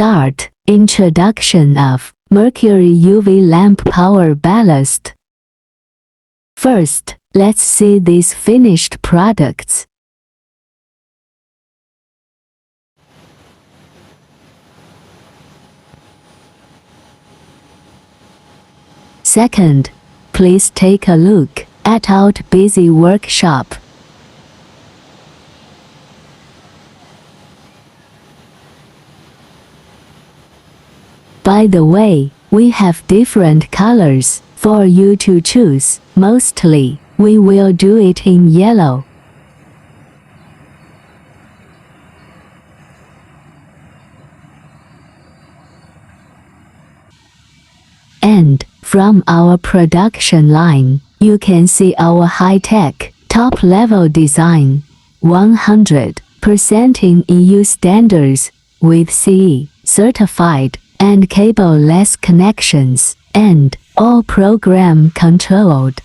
Start. Introduction of Mercury UV lamp power ballast. First, let's see these finished products. Second, please take a look at our busy workshop. By the way, we have different colors for you to choose. Mostly, we will do it in yellow. And from our production line, you can see our high-tech, top-level design, 100% in EU standards, with CE certified, and cableless connections, and all program controlled.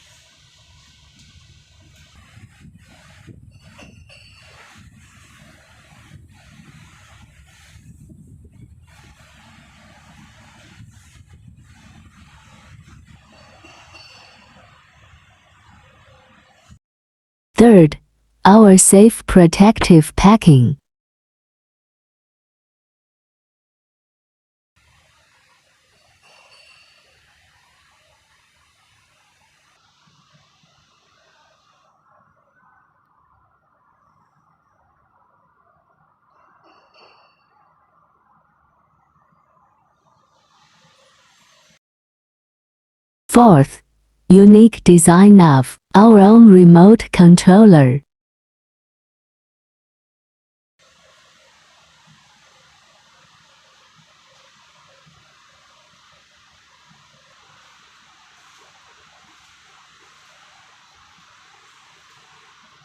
Third, our safe protective packing. Fourth, unique design of our own remote controller.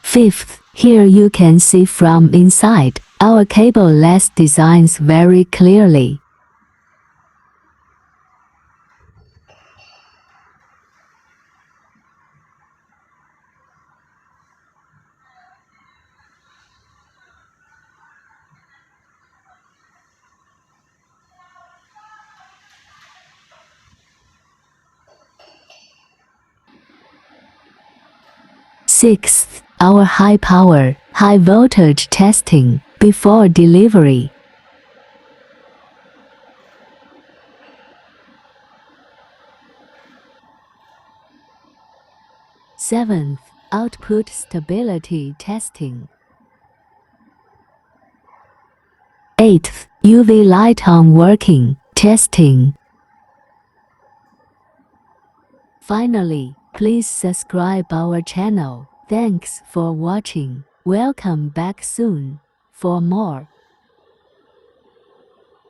Fifth, here you can see from inside our cableless designs very clearly. Sixth, our high power, high voltage testing before delivery. Seventh, output stability testing. Eighth, UV light on working testing. Finally, please subscribe our channel. Thanks for watching. Welcome back soon for more.